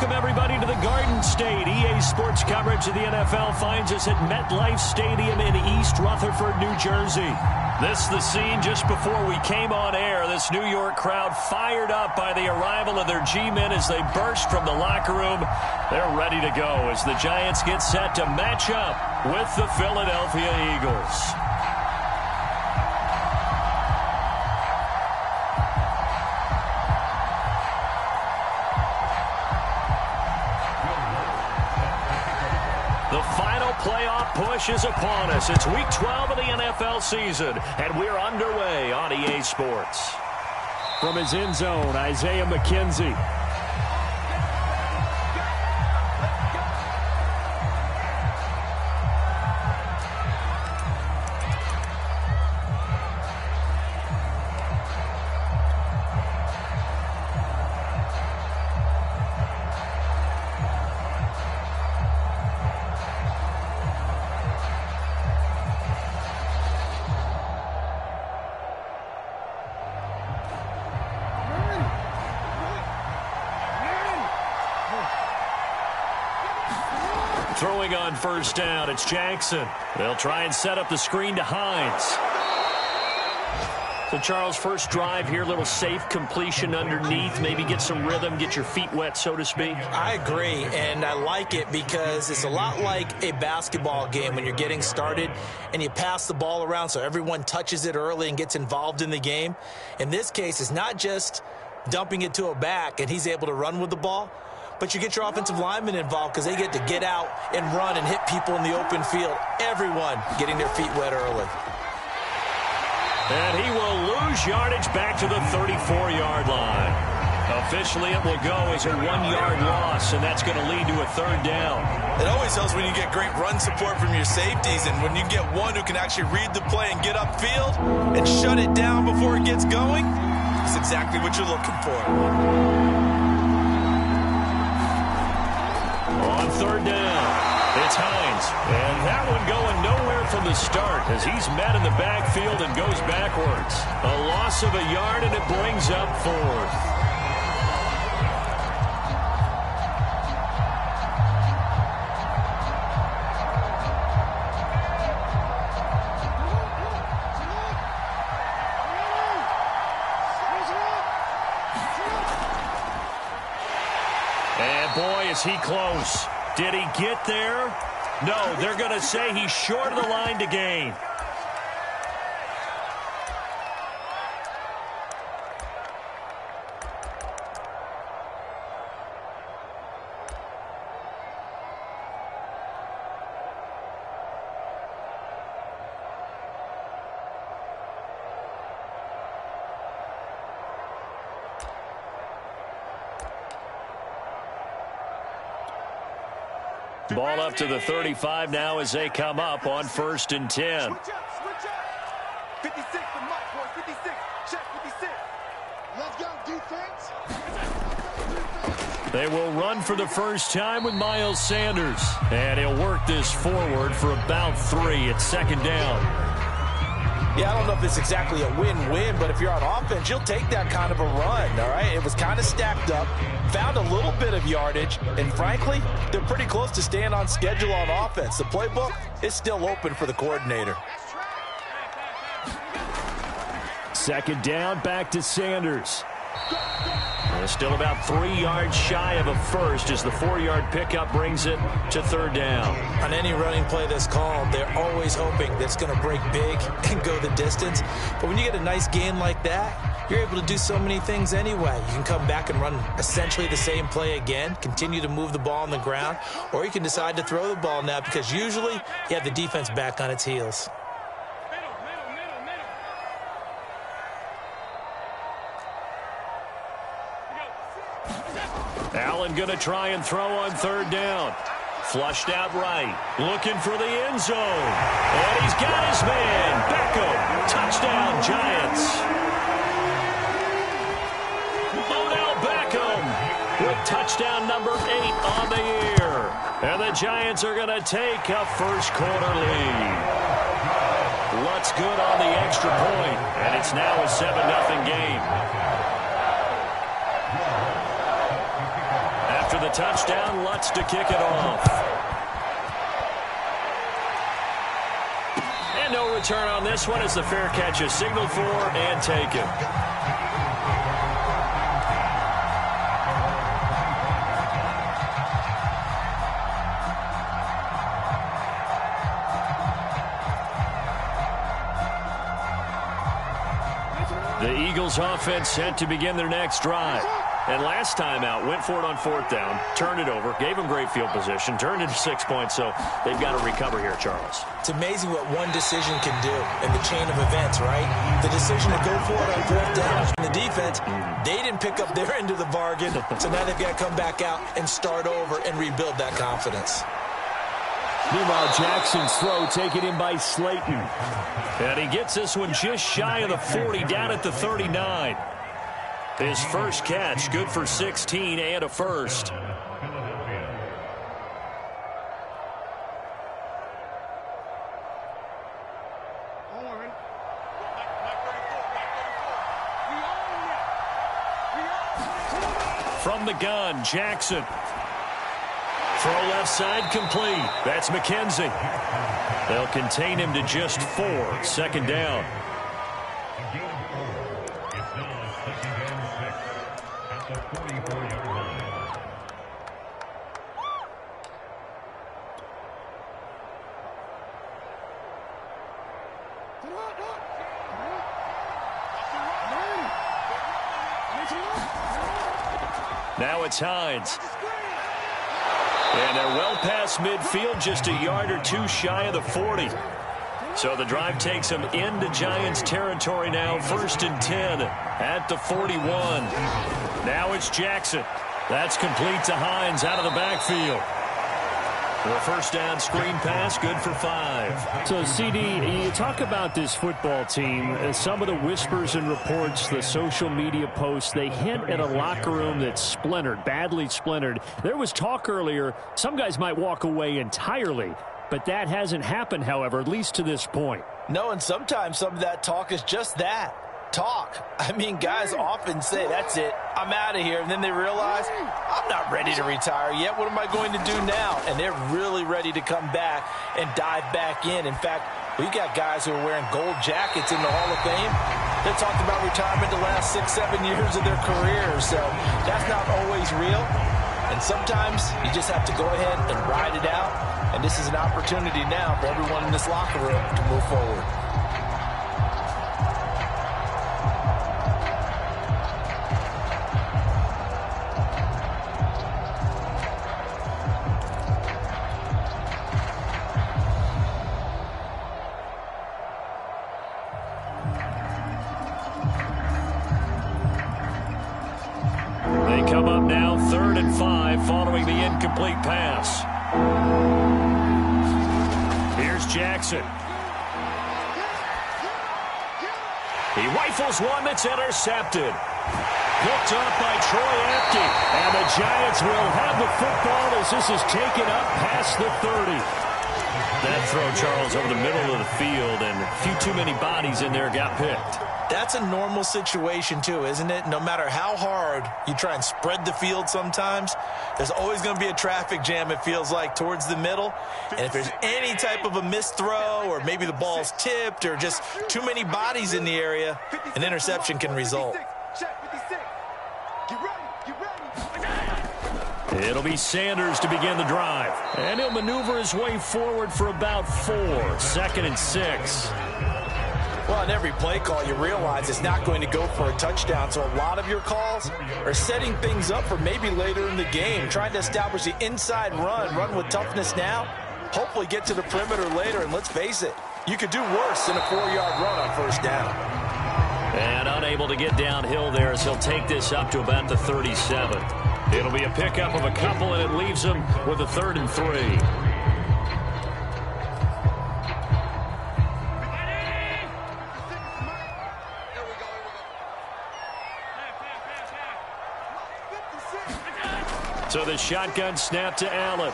Welcome, everybody, to the Garden State. EA Sports coverage of the NFL finds us at MetLife Stadium in East Rutherford, New Jersey. This is the scene just before we came on air. This New York crowd fired up by the arrival of their G-men as they burst from the locker room. They're ready to go as the Giants get set to match up with the Philadelphia Eagles. The final playoff push is upon us. It's Week 12 of the NFL season, and we're underway on EA Sports. From his end zone, Isaiah McKenzie. Throwing on first down, it's Jackson. They'll try and set up the screen to Hines. So, Charles, first drive here, little safe completion underneath. Maybe get some rhythm, get your feet wet, so to speak. I agree, and I like it because it's a lot like a basketball game when you're getting started and you pass the ball around so everyone touches it early and gets involved in the game. In this case, it's not just dumping it to a back and he's able to run with the ball, but you get your offensive linemen involved because they get to get out and run and hit people in the open field. Everyone getting their feet wet early. And he will lose yardage back to the 34-yard line. Officially, it will go as a 1-yard loss, and that's going to lead to a third down. It always helps when you get great run support from your safeties, and when you get one who can actually read the play and get upfield and shut it down before it gets going, it's exactly what you're looking for. On third down, it's Hines. And that one going nowhere from the start as he's met in the backfield and goes backwards. A loss of a yard, and it brings up fourth. And boy, is he close. Did he get there? No, they're going to say he's short of the line to gain. Ball up to the 35 now as they come up on 1st and 10. Switch up. 56, the mic, boys. 56. Check 56. Let's go, defense. They will run for the first time with Miles Sanders. And he'll work this forward for about 3 at 2nd down. Yeah, I don't know if it's exactly a win-win, but if you're on offense, you'll take that kind of a run, all right? It was kind of stacked up, found a little bit of yardage, and frankly, they're pretty close to staying on schedule on offense. The playbook is still open for the coordinator. 2nd down, back to Sanders. Still about 3 yards shy of a first as the 4-yard pickup brings it to 3rd down. On any running play that's called, they're always hoping that it's going to break big and go the distance. But when you get a nice game like that, you're able to do so many things anyway. You can come back and run essentially the same play again, continue to move the ball on the ground, or you can decide to throw the ball now because usually you have the defense back on its heels. Allen going to try and throw on 3rd down. Flushed out right. Looking for the end zone. And he's got his man. Beckham. Touchdown, Giants. Odell Beckham with touchdown number 8 on the year. And the Giants are going to take a first-quarter lead. What's good on the extra point? And it's now a 7-0 game. After the touchdown. Lutz to kick it off. And no return on this one as the fair catch is signaled for and taken. The Eagles offense set to begin their next drive. And last time out, went for it on 4th down, turned it over, gave them great field position, turned it to 6 points, so they've got to recover here, Charles. It's amazing what one decision can do in the chain of events, right? The decision to go for it on 4th down from the defense, they didn't pick up their end of the bargain, so now they've got to come back out and start over and rebuild that confidence. Meanwhile, Jackson's throw taken in by Slayton. And he gets this one just shy of the 40, down at the 39. His first catch, good for 16 and a first. From the gun, Jackson. Throw left side complete. That's McKenzie. They'll contain him to just 4. 2nd down. Now it's Hines. And they're well past midfield, just a yard or two shy of the 40. So the drive takes them into Giants territory now, 1st and 10 at the 41. Now it's Jackson. That's complete to Hines out of the backfield. For a 1st down screen pass, good for 5. So, CD, you talk about this football team. Some of the whispers and reports, the social media posts, they hint at a locker room that's splintered, badly splintered. There was talk earlier, some guys might walk away entirely. But that hasn't happened, however, at least to this point. No, and sometimes some of that talk is just that. Talk. I mean, guys often say, that's it, I'm out of here. And then they realize, I'm not ready to retire yet. What am I going to do now? And they're really ready to come back and dive back in. In fact, we've got guys who are wearing gold jackets in the Hall of Fame. They're talking about retirement the last 6-7 years of their careers. So that's not always real. And sometimes you just have to go ahead and ride it out. And this is an opportunity now for everyone in this locker room to move forward. They come up now 3rd and 5 following the incomplete pass. Here's Jackson. He rifles one that's intercepted. Picked up by Troy Apke. And the Giants will have the football as this is taken up past the 30. That throw, Charles, over the middle of the field, and a few too many bodies in there got picked. That's a normal situation, too, isn't it? No matter how hard you try and spread the field sometimes, there's always going to be a traffic jam, it feels like, towards the middle. And if there's any type of a missed throw or maybe the ball's tipped or just too many bodies in the area, an interception can result. It'll be Sanders to begin the drive. And he'll maneuver his way forward for about 4. 2nd and 6. Well, on every play call, you realize it's not going to go for a touchdown. So a lot of your calls are setting things up for maybe later in the game, trying to establish the inside run with toughness now, hopefully get to the perimeter later. And let's face it, you could do worse than a 4-yard run on 1st down. And unable to get downhill there as he'll take this up to about the 37. It'll be a pickup of a couple, and it leaves him with a 3rd and 3. So the shotgun snap to Allen.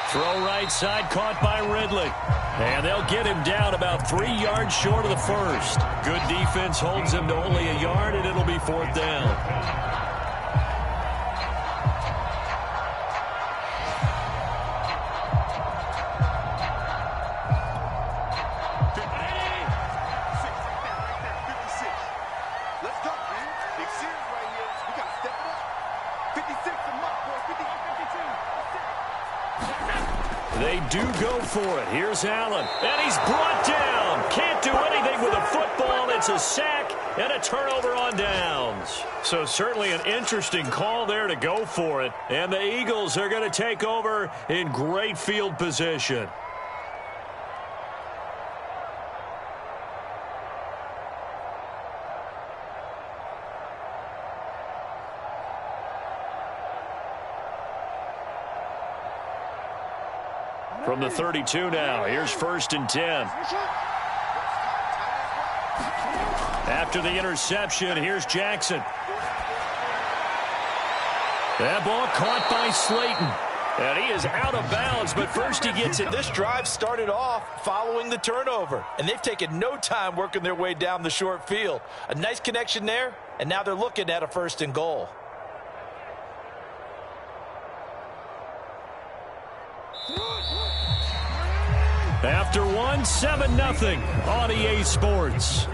Throw right side, caught by Ridley. And they'll get him down about 3 yards short of the first. Good defense holds him to only a yard, and it'll be 4th down. They do go for it. Here's Allen. And he's brought down. Can't do anything with a football. It's a sack and a turnover on downs. So certainly an interesting call there to go for it. And the Eagles are going to take over in great field position. From the 32 now, here's 1st and 10. After the interception, here's Jackson. That ball caught by Slayton. And he is out of bounds, but first he gets it. This drive started off following the turnover, and they've taken no time working their way down the short field. A nice connection there, and now they're looking at a 1st and goal. After one, 7-0 on EA Sports.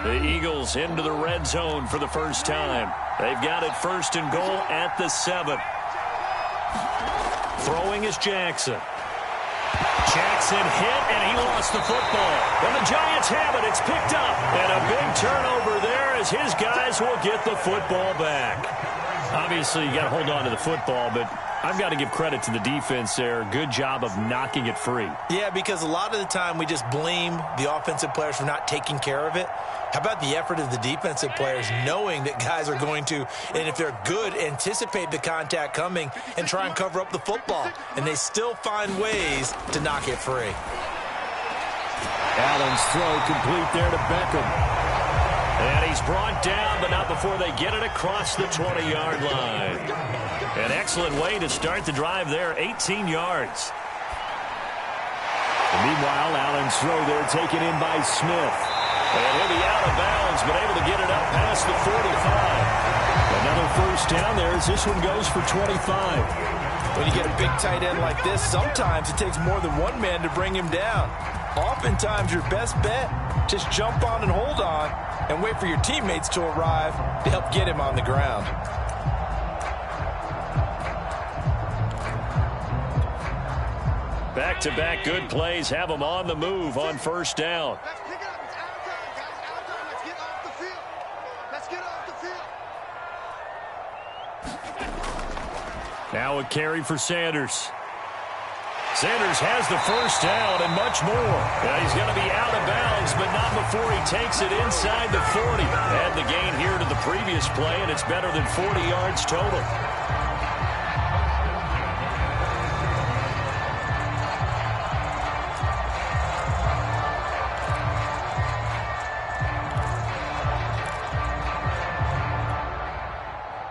The Eagles into the red zone for the first time. They've got it 1st and goal at the 7. Throwing is Jackson. Jackson hit, and he lost the football. And the Giants have it. It's picked up. And a big turnover there as his guys will get the football back. Obviously, you got to hold on to the football, but I've got to give credit to the defense there. Good job of knocking it free. Yeah, because a lot of the time we just blame the offensive players for not taking care of it. How about the effort of the defensive players knowing that guys are going to, and if they're good, anticipate the contact coming and try and cover up the football. And they still find ways to knock it free. Allen's throw complete there to Beckham. And he's brought down, but not before they get it across the 20-yard line. An excellent way to start the drive there, 18 yards. And meanwhile, Allen's throw there taken in by Smith. And he'll be out of bounds, but able to get it up past the 45. Another 1st down there as this one goes for 25. When you get a big tight end like this, sometimes it takes more than one man to bring him down. Oftentimes, your best bet, just jump on and hold on and wait for your teammates to arrive to help get him on the ground. Back-to-back good plays have them on the move on 1st down. Let's pick it up. It's out of time, guys. Out of time. Let's get off the field. Let's get off the field. Now a carry for Sanders. Sanders has the 1st down and much more. Now he's going to be out of bounds, but not before he takes it inside the 40. Add the gain here to the previous play, and it's better than 40 yards total.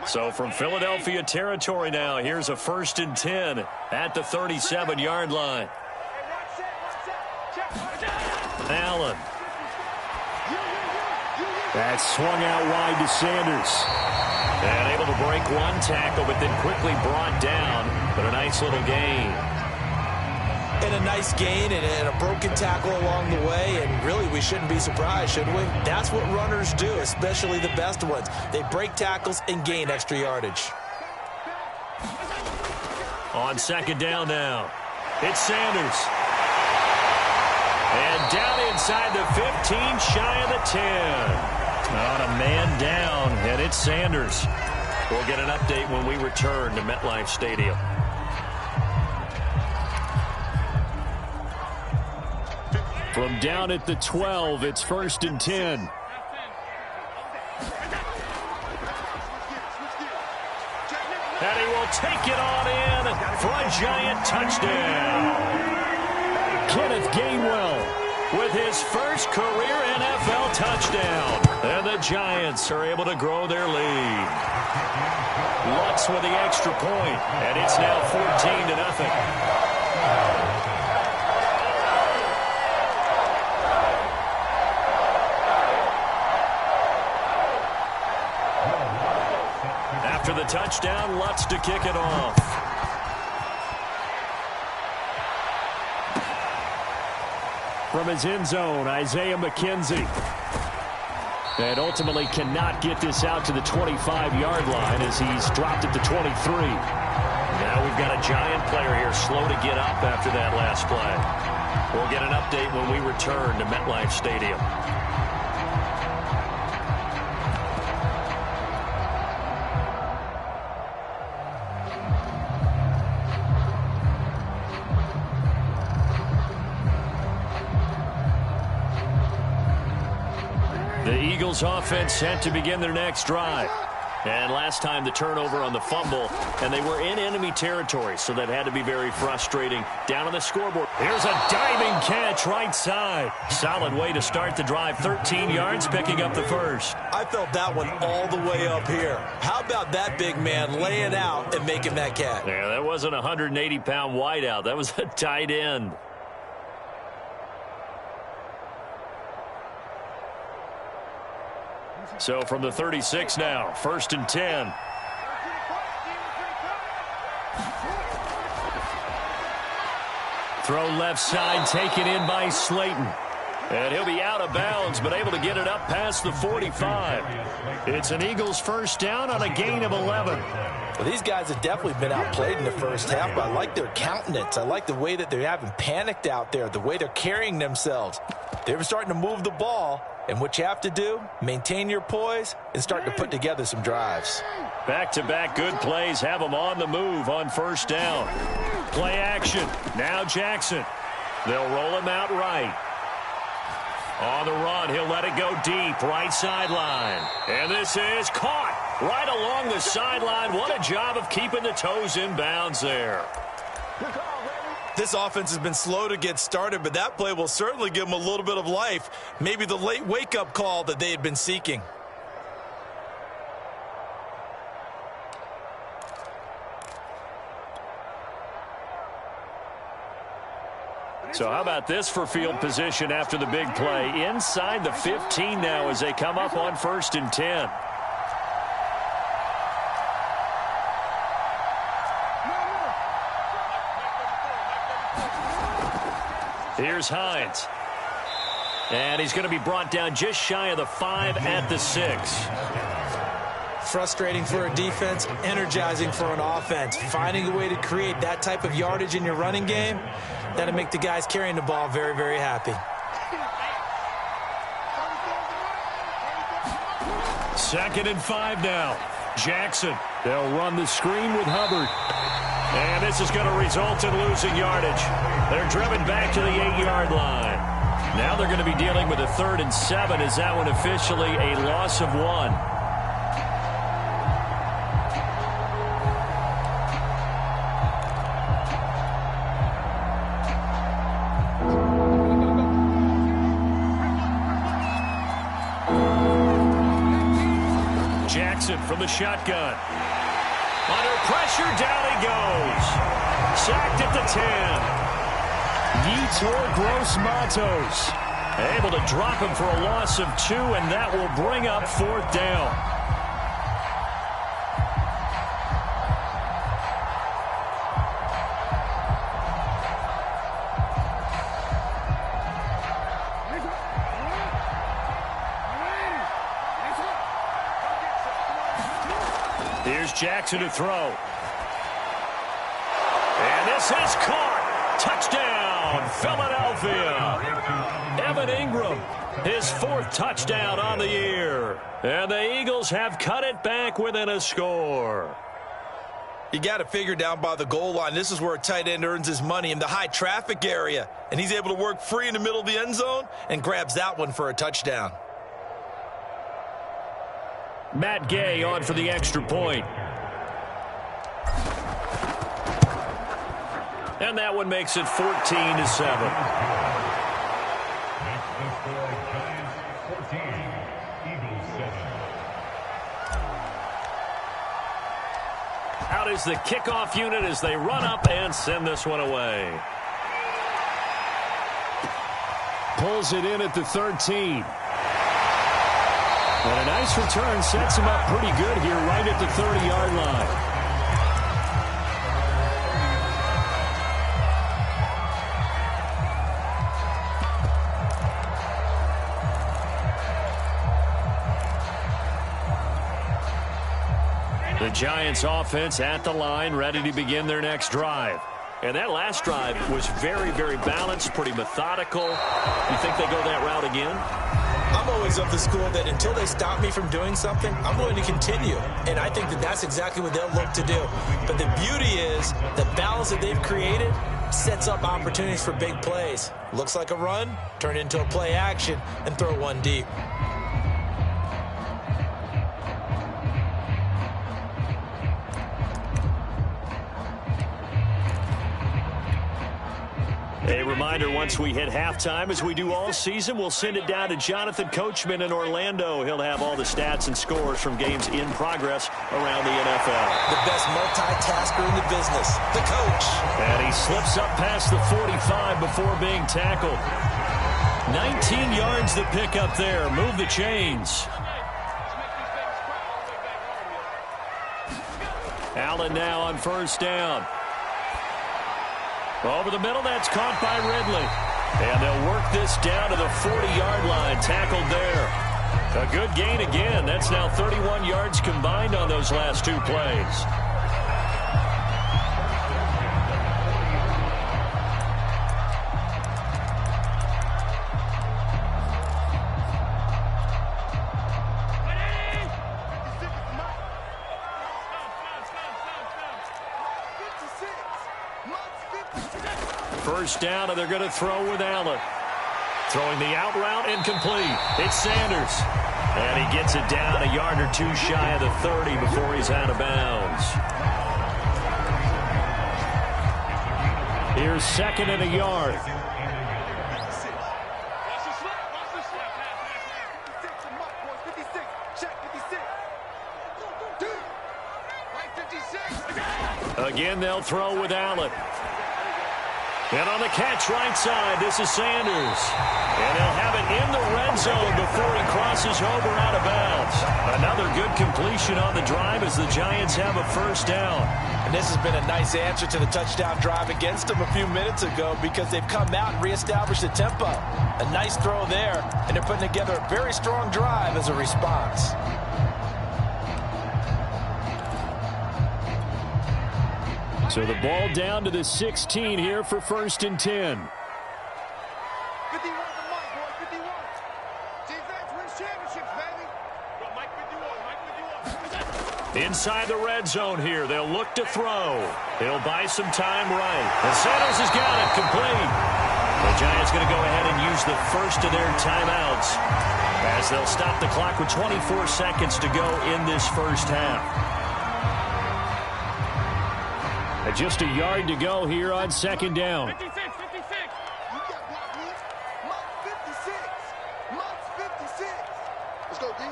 So from Philadelphia territory now, here's a 1st and 10 at the 37-yard line. Allen. That swung out wide to Sanders. And able to break one tackle, but then quickly brought down. But a nice little gain. And a nice gain and a broken tackle along the way, and really we shouldn't be surprised, should we? That's what runners do, especially the best ones. They break tackles and gain extra yardage. On 2nd down now, it's Sanders. And down inside the 15, shy of the 10. On a man down, and it's Sanders. We'll get an update when we return to MetLife Stadium. From down at the 12, it's 1st and 10. And he will take it on in for a Giant touchdown. Kenneth Gainwell with his first career NFL touchdown. And the Giants are able to grow their lead. Lutz with the extra point, and it's now 14-0. After the touchdown, Lutz to kick it off. From his end zone, Isaiah McKenzie. And ultimately cannot get this out to the 25-yard line as he's dropped it to 23. Now we've got a Giant player here slow to get up after that last play. We'll get an update when we return to MetLife Stadium. The Eagles offense set to begin their next drive. And last time the turnover on the fumble, and they were in enemy territory, so that had to be very frustrating. Down on the scoreboard. Here's a diving catch right side. Solid way to start the drive. 13 yards, picking up the first. I felt that one all the way up here. How about that big man laying out and making that catch? Yeah, that wasn't a 180-pound wideout. That was a tight end. So from the 36 now, 1st and 10. Throw left side, taken in by Slayton. And he'll be out of bounds, but able to get it up past the 45. It's an Eagles first down on a gain of 11. Well, these guys have definitely been outplayed in the first half, but I like their countenance. I like the way that they haven't panicked out there, the way they're carrying themselves. They're starting to move the ball. And what you have to do, maintain your poise and start to put together some drives. Back-to-back good plays have them on the move on first down. Play action. Now Jackson. They'll roll him out right. On the run, he'll let it go deep, right sideline. And this is caught right along the sideline. What a job of keeping the toes in bounds there. This offense has been slow to get started, but that play will certainly give them a little bit of life. Maybe the late wake-up call that they had been seeking. So how about this for field position after the big play? Inside the 15 now as they come up on 1st and 10. Here's Hines. And he's going to be brought down just shy of the 5 at the 6. Frustrating for a defense, energizing for an offense. Finding a way to create that type of yardage in your running game, that'll make the guys carrying the ball very, very happy. 2nd and 5 now. Jackson. They'll run the screen with Hubbard. And this is going to result in losing yardage. They're driven back to the 8-yard line. Now they're going to be dealing with a 3rd and 7. Is that one officially a loss of 1? Jackson from the shotgun. Under pressure, down he goes. Sacked at the 10. Yetur Gross-Matos able to drop him for a loss of 2, and that will bring up 4th down. Here's Jackson to throw. And this is caught. Touchdown, Philadelphia. Evan Ingram, his 4th touchdown on the year. And the Eagles have cut it back within a score. You got to figure down by the goal line. This is where a tight end earns his money, in the high traffic area. And he's able to work free in the middle of the end zone and grabs that one for a touchdown. Matt Gay on for the extra point. And that one makes it 14-7. Out is the kickoff unit as they run up and send this one away. Pulls it in at the 13. And a nice return sets him up pretty good here right at the 30-yard line. The Giants offense at the line, ready to begin their next drive. And that last drive was very, very balanced, pretty methodical. You think they go that route again? I'm always of the school that until they stop me from doing something, I'm going to continue. And I think that that's exactly what they'll look to do. But the beauty is the balance that they've created sets up opportunities for big plays. Looks like a run, turn into a play action, and throw one deep. A reminder, once we hit halftime, as we do all season, we'll send it down to Jonathan Coachman in Orlando. He'll have all the stats and scores from games in progress around the NFL. The best multitasker in the business, the coach. And he slips up past the 45 before being tackled. 19 yards to pick up there. Move the chains. Allen now on first down. Over the middle, that's caught by Ridley. And they'll work this down to the 40-yard line, tackled there. A good gain again. That's now 31 yards combined on those last two plays. First down, and they're going to throw with Allen. Throwing the out route, incomplete. It's Sanders. And he gets it down a yard or two shy of the 30 before he's out of bounds. Here's second and a yard. Again, they'll throw with Allen. And on the catch right side, this is Sanders. And he'll have it in the red zone before he crosses over out of bounds. Another good completion on the drive as the Giants have a first down. And this has been a nice answer to the touchdown drive against them a few minutes ago because they've come out and reestablished the tempo. A nice throw there, and they're putting together a very strong drive as a response. So the ball down to the 16 here for first and 10. 51 to Mike, boy, 51. Defense wins championships, baby. Mike 51, Mike 51. Inside the red zone here. They'll look to throw. He'll buy some time right. And Sanders has got it complete. The Giants going to go ahead and use the first of their timeouts as they'll stop the clock with 24 seconds to go in this first half. Just a yard to go here on second down. 56, 56. You got blocked, Nick. Mike 56. Mike 56. Let's go, D.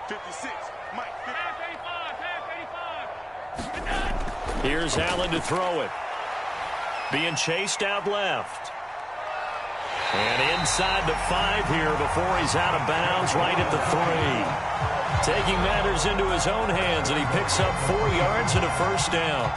56. Mike 55. Pass 85. Here's Allen to throw it. Being chased out left. And inside the 5 here before he's out of bounds right at the 3. Taking matters into his own hands, and he picks up 4 yards and a first down.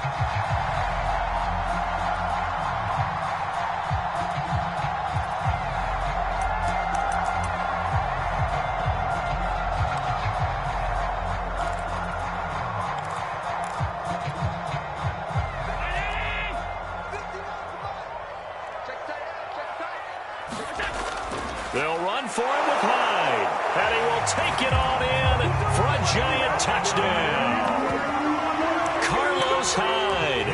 They'll run for it with Hyde, and he will take it on in for a Giant touchdown. Carlos Hyde,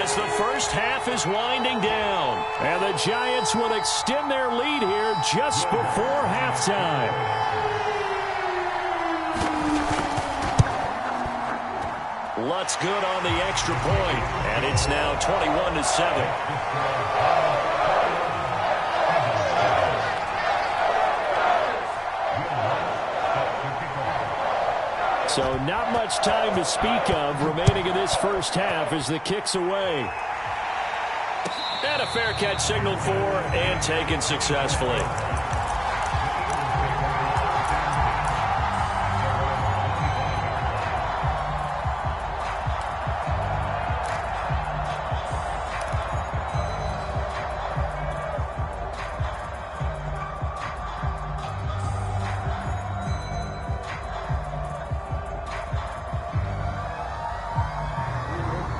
as the first half is winding down, and the Giants will extend their lead here just before halftime. Lutz good on the extra point, and it's now 21-7. So not much time to speak of remaining in this first half as the kick's away. And a fair catch signaled for and taken successfully.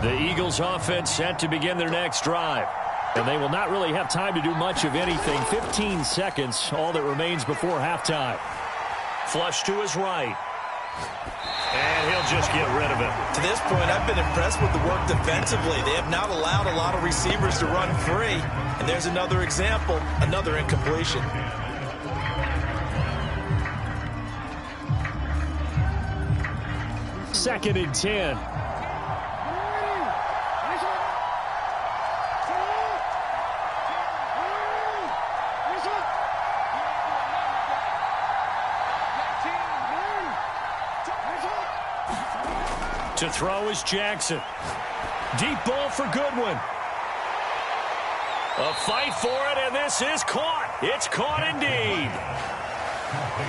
The Eagles offense set to begin their next drive. And they will not really have time to do much of anything. 15 seconds, all that remains before halftime. Flush to his right. And he'll just get rid of it. To this point, I've been impressed with the work defensively. They have not allowed a lot of receivers to run free. And there's another example, another incompletion. Second and 10. To throw is Jackson. Deep ball for Goodwin. A fight for it, and this is caught. It's caught indeed.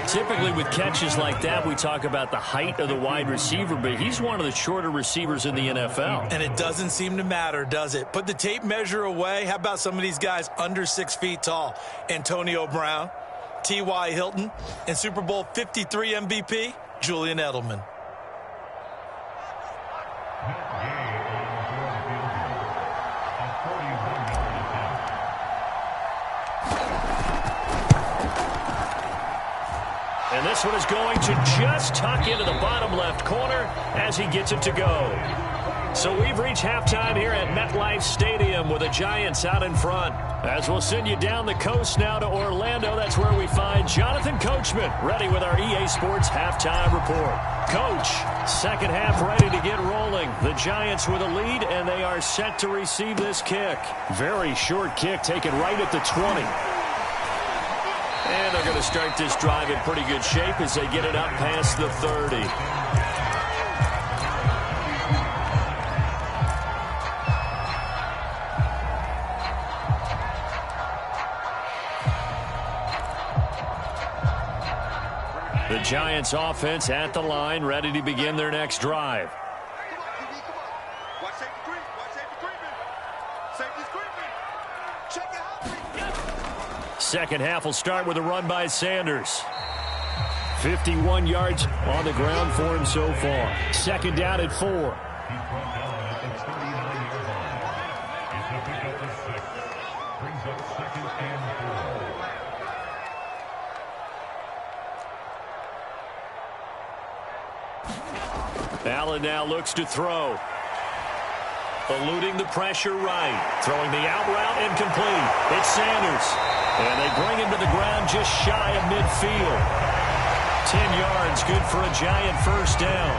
Typically with catches like that, we talk about the height of the wide receiver, but he's one of the shorter receivers in the NFL. And it doesn't seem to matter, does it? Put the tape measure away. How about some of these guys under 6 feet tall? Antonio Brown, T.Y. Hilton, and Super Bowl 53 MVP, Julian Edelman. And this one is going to just tuck into the bottom left corner as he gets it to go. So we've reached halftime here at MetLife Stadium with the Giants out in front. As we'll send you down the coast now to Orlando, that's where we find Jonathan Coachman ready with our EA Sports halftime report. Coach, second half ready to get rolling. The Giants with a lead, and they are set to receive this kick. Very short kick taken right at the 20. And they're going to start this drive in pretty good shape as they get it up past the 30. The Giants offense at the line, ready to begin their next drive. Come on, QB, come on. Watch safety creep. Watch safety creeping. Safety's creeping. Check it out. Second half will start with a run by Sanders. 51 yards on the ground for him so far. Second down at 4. Allen now looks to throw. Eluding the pressure right. Throwing the out route incomplete. It's Sanders. And they bring him to the ground just shy of midfield. 10 yards, good for a Giant first down.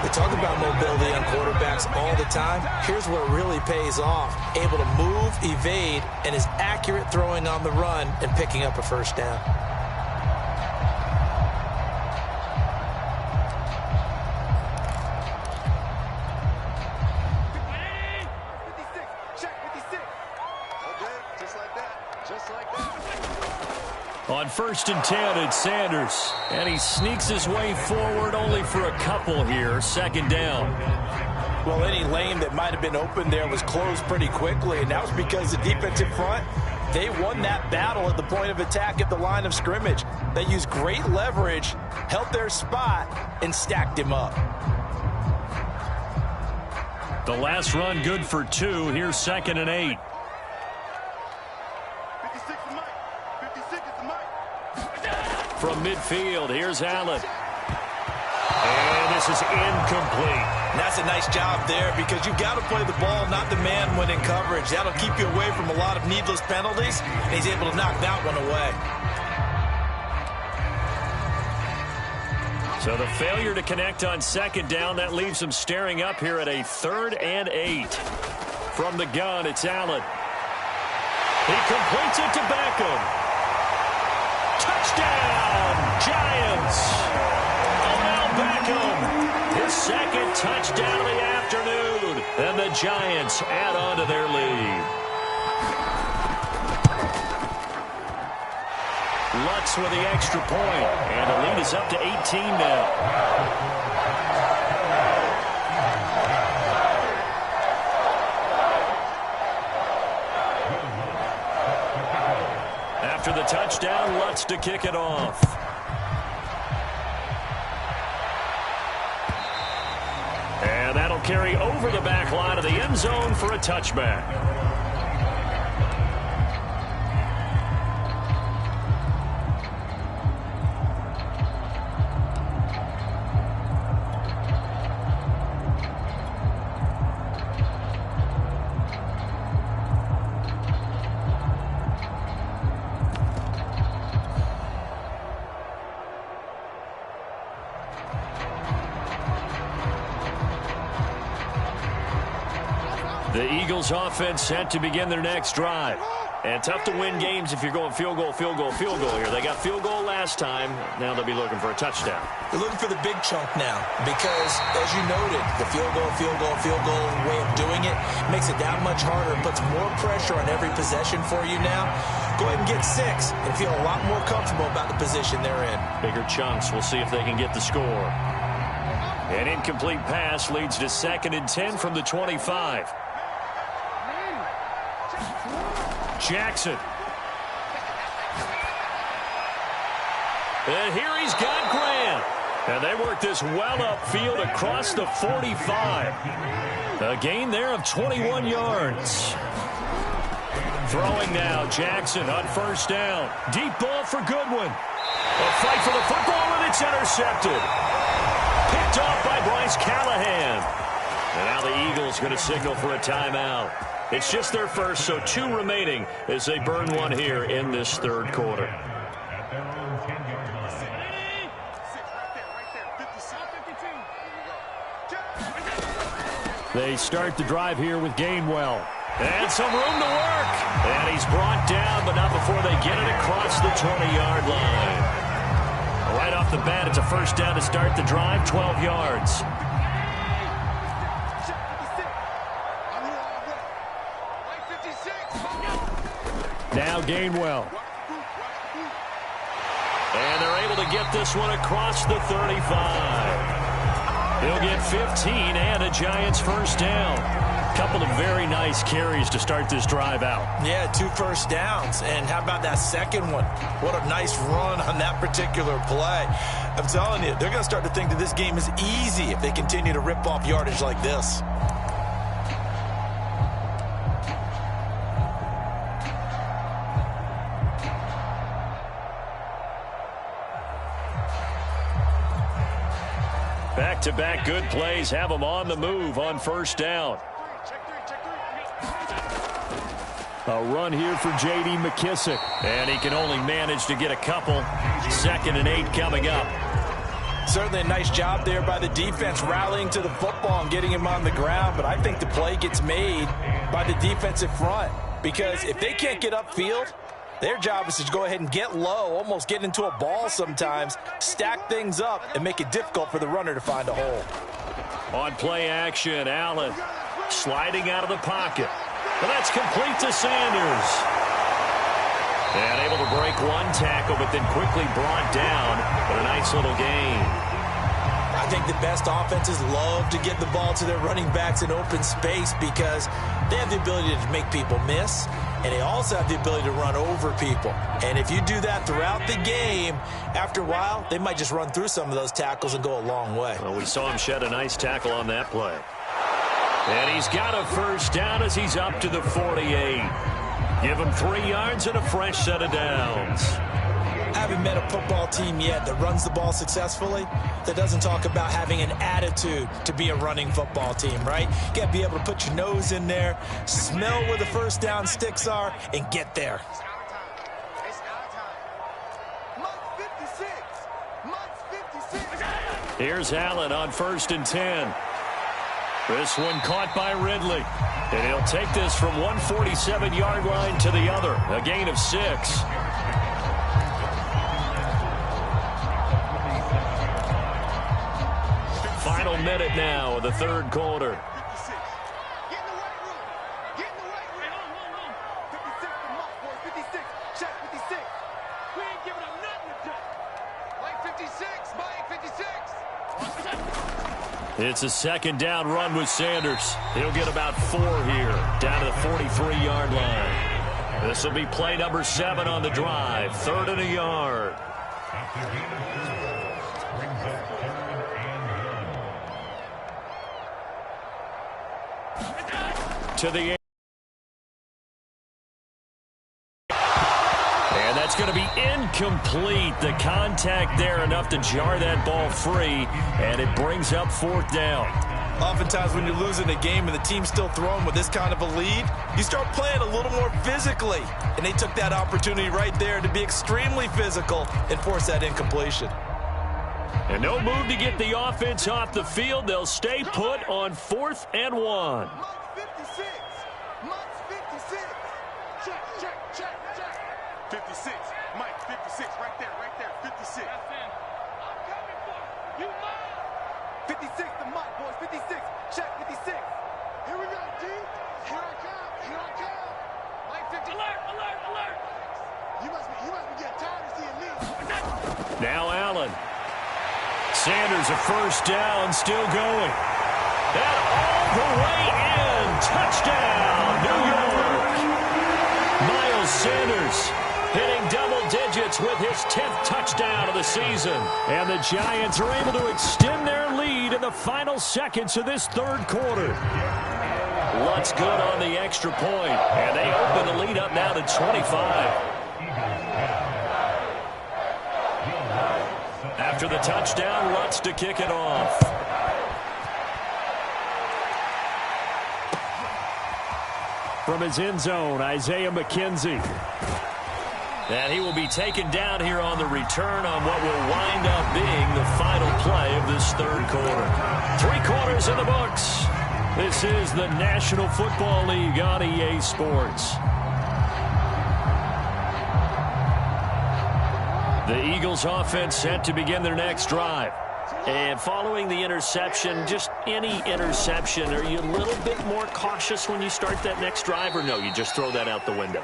We talk about mobility on quarterbacks all the time. Here's where it really pays off. Able to move, evade, and is accurate throwing on the run and picking up a first down. On first and 10, it's Sanders. And he sneaks his way forward only for a couple here. Second down. Well, any lane that might have been open there was closed pretty quickly, and that was because the defensive front, they won that battle at the point of attack at the line of scrimmage. They used great leverage, held their spot, and stacked him up. The last run good for 2. Here's second and 8. From midfield, here's Allen. And this is incomplete. And that's a nice job there because you've got to play the ball, not the man when in coverage. That'll keep you away from a lot of needless penalties, and he's able to knock that one away. So the failure to connect on second down, that leaves him staring up here at a 3rd and 8. From the gun, it's Allen. He completes it to Beckham. Touchdown, Giants! Odell Beckham, his second touchdown of the afternoon. And the Giants add on to their lead. Lutz with the extra point, and the lead is up to 18 now. After the touchdown, Lutz to kick it off. And that'll He'll carry over the back line of the end zone for a touchback. The Eagles offense set to begin their next drive. And tough to win games if you're going field goal here. They got field goal last time. Now they'll be looking for a touchdown. They're looking for the big chunk now because, as you noted, the field goal way of doing it makes it that much harder and puts more pressure on every possession for you now. Go ahead and get 6 and feel a lot more comfortable about the position they're in. Bigger chunks. We'll see if they can get the score. An incomplete pass leads to 2nd and 10 from the 25. Jackson. And here he's got Grant. And they work this well upfield across the 45. A gain there of 21 yards. Throwing now, Jackson on 1st down. Deep ball for Goodwin. A fight for the football, and it's intercepted. Picked off by Bryce Callahan. And now the Eagles going to signal for a timeout. It's just their first, so 2 remaining as they burn one here in this 3rd quarter. They start the drive here with Gainwell. And some room to work. And he's brought down, but not before they get it across the 20-yard line. Right off the bat, it's a 1st down to start the drive, 12 yards. Now Gainwell. And they're able to get this one across the 35. He'll get 15 and a Giants 1st down. Couple of very nice carries to start this drive out. Yeah, 2 first downs. And how about that second one? What a nice run on that particular play. I'm telling you, they're going to start to think that this game is easy if they continue to rip off yardage like this. Back-to-back good plays have them on the move on 1st down. A run here for J.D. McKissic. And he can only manage to get a couple. 2nd and 8 coming up. Certainly a nice job there by the defense rallying to the football and getting him on the ground. But I think the play gets made by the defensive front. Because if they can't get upfield, their job is to go ahead and get low, almost get into a ball sometimes, stack things up, and make it difficult for the runner to find a hole. On play action, Allen sliding out of the pocket. And that's complete to Sanders. And able to break one tackle, but then quickly brought down. But a nice little gain. I think the best offenses love to get the ball to their running backs in open space because they have the ability to make people miss. And they also have the ability to run over people. And if you do that throughout the game, after a while, they might just run through some of those tackles and go a long way. Well, we saw him shed a nice tackle on that play. And he's got a 1st down as he's up to the 48. Give him 3 yards and a fresh set of downs. I haven't met a football team yet that runs the ball successfully that doesn't talk about having an attitude to be a running football team, right? You got to be able to put your nose in there, smell where the 1st down sticks are, and get there. Here's Allen on 1st and 10. This one caught by Ridley. And he'll take this from one 47-yard line to the other. A gain of 6. Final minute now of the 3rd quarter. It's a 2nd down run with Sanders. He'll get about 4 here, down to the 43-yard line. This will be play number 7 on the drive, 3rd and a yard. to the air. And that's going to be incomplete. The contact there enough to jar that ball free, and it brings up 4th down. Oftentimes when you're losing a game and the team's still throwing with this kind of a lead, you start playing a little more physically. And they took that opportunity right there to be extremely physical and force that incompletion. And no move to get the offense off the field. They'll stay put on 4th and 1. Mike 56. Mike's 56. Check, check, check, check. 56. Mike 56. Right there, 56. I'm coming for you. 56 to Mike, boys. 56. Check, 56. Here we go, D. Here I come. Here I come. Mike 50. Alert, alert, alert. You must be getting tired of seeing me. Now Allen. Sanders a 1st down, still going. And all the way in. Touchdown, New York. Miles Sanders hitting double digits with his 10th touchdown of the season. And the Giants are able to extend their lead in the final seconds of this 3rd quarter. Lutz good on the extra point, and they open the lead up now to 25. After the touchdown, Lutz to kick it off. From his end zone, Isaiah McKenzie. And he will be taken down here on the return on what will wind up being the final play of this 3rd quarter. 3 quarters in the books. This is the National Football League on EA Sports. The Eagles offense set to begin their next drive. And following the interception, just any interception, are you a little bit more cautious when you start that next drive, or no, you just throw that out the window?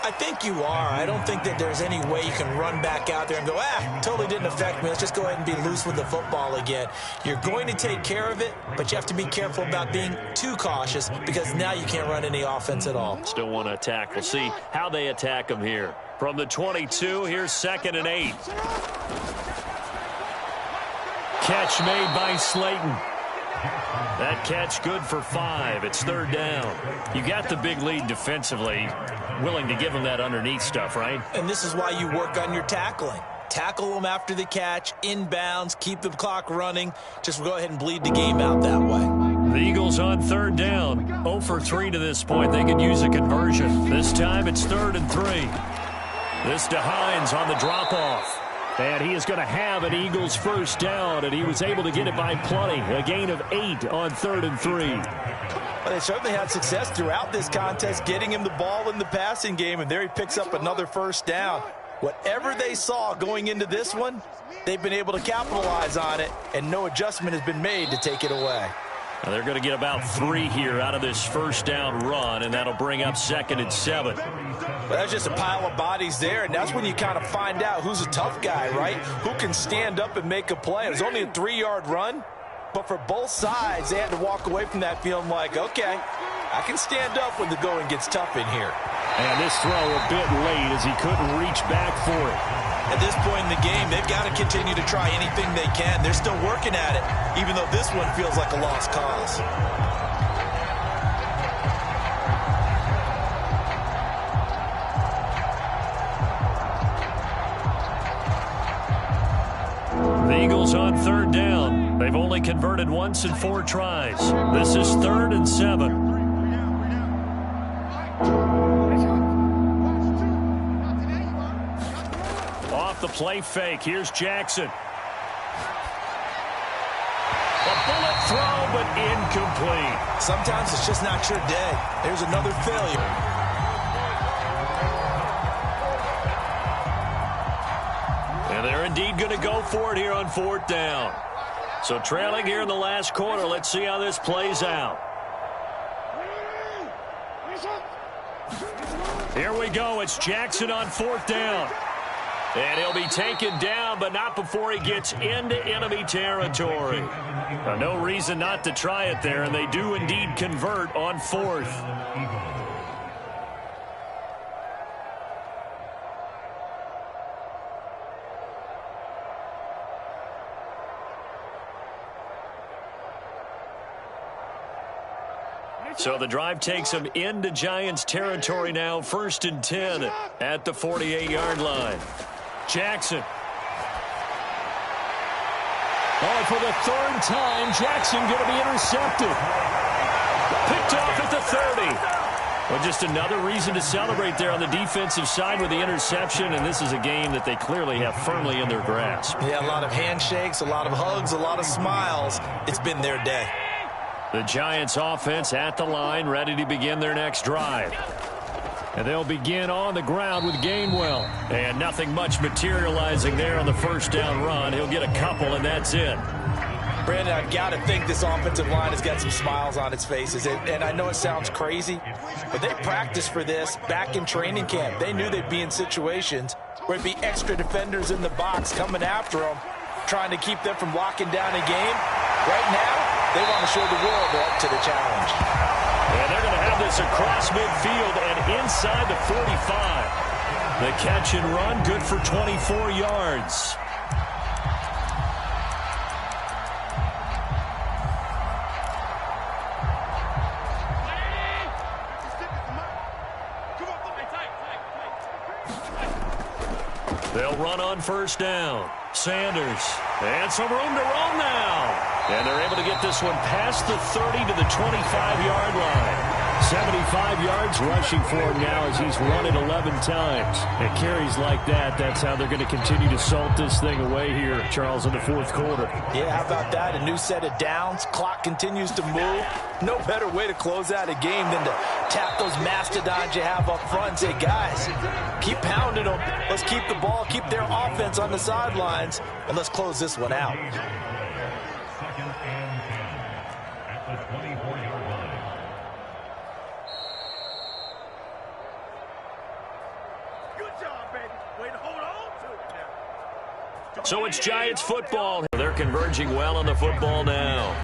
I think you are. I don't think that there's any way you can run back out there and go, totally didn't affect me. Let's just go ahead and be loose with the football again. You're going to take care of it, but you have to be careful about being too cautious because now you can't run any offense at all. Still want to attack. We'll see how they attack them here. From the 22, here's 2nd and 8. Catch made by Slayton. That catch good for 5. It's 3rd down. You got the big lead defensively. Willing to give them that underneath stuff, right? And this is why you work on your tackling. Tackle them after the catch, inbounds, keep the clock running. Just go ahead and bleed the game out that way. The Eagles on 3rd down. 0 for 3 to this point. They could use a conversion. This time it's 3rd and 3. This to Hines on the drop-off. And he is going to have an Eagles 1st down, and he was able to get it by plenty. A gain of 8 on 3rd and 3. Well, they certainly had success throughout this contest, getting him the ball in the passing game, and there he picks up another 1st down. Whatever they saw going into this one, they've been able to capitalize on it, and no adjustment has been made to take it away. Now they're going to get about 3 here out of this 1st down run, and that'll bring up 2nd and 7. But that's just a pile of bodies there, and that's when you kind of find out who's a tough guy, right? Who can stand up and make a play. It was only a 3-yard run, but for both sides, they had to walk away from that feeling like, okay, I can stand up when the going gets tough in here. And this throw a bit late as he couldn't reach back for it. At this point in the game, they've got to continue to try anything they can. They're still working at it, even though this one feels like a lost cause. The Eagles on 3rd down. They've only converted once in 4 tries. This is 3rd and 7. Off the play fake. Here's Jackson. A bullet throw, but incomplete. Sometimes it's just not your day. There's another failure. And they're indeed going to go for it here on 4th down. So trailing here in the last quarter. Let's see how this plays out. Here we go. It's Jackson on 4th down. And he'll be taken down, but not before he gets into enemy territory. No reason not to try it there, and they do indeed convert on 4th. So the drive takes them into Giants territory now, 1st and 10 at the 48-yard line. Jackson. Oh, for the 3rd time, Jackson going to be intercepted. Picked off at the 30. Well, just another reason to celebrate there on the defensive side with the interception, and this is a game that they clearly have firmly in their grasp. Yeah, a lot of handshakes, a lot of hugs, a lot of smiles. It's been their day. The Giants offense at the line, ready to begin their next drive. And they'll begin on the ground with Gainwell. And nothing much materializing there on the 1st down run. He'll get a couple, and that's it. Brandon, I've got to think this offensive line has got some smiles on its faces. And I know it sounds crazy, but they practiced for this back in training camp. They knew they'd be in situations where it'd be extra defenders in the box coming after them, trying to keep them from locking down a game. Right now, they want to show the world they're up to the challenge. And they're going to have this across midfield and inside the 45. The catch and run, good for 24 yards. They'll run on 1st down. Sanders. And some room to roam now. And they're able to get this one past the 30 to the 25-yard line. 75 yards rushing for him now as he's run it 11 times. And carries like that, that's how they're going to continue to salt this thing away here, Charles, in the 4th quarter. Yeah, how about that? A new set of downs. Clock continues to move. No better way to close out a game than to tap those mastodons you have up front and say, guys, keep pounding them. Let's keep the ball, keep their offense on the sidelines, and let's close this one out. So it's Giants football. They're converging well on the football now.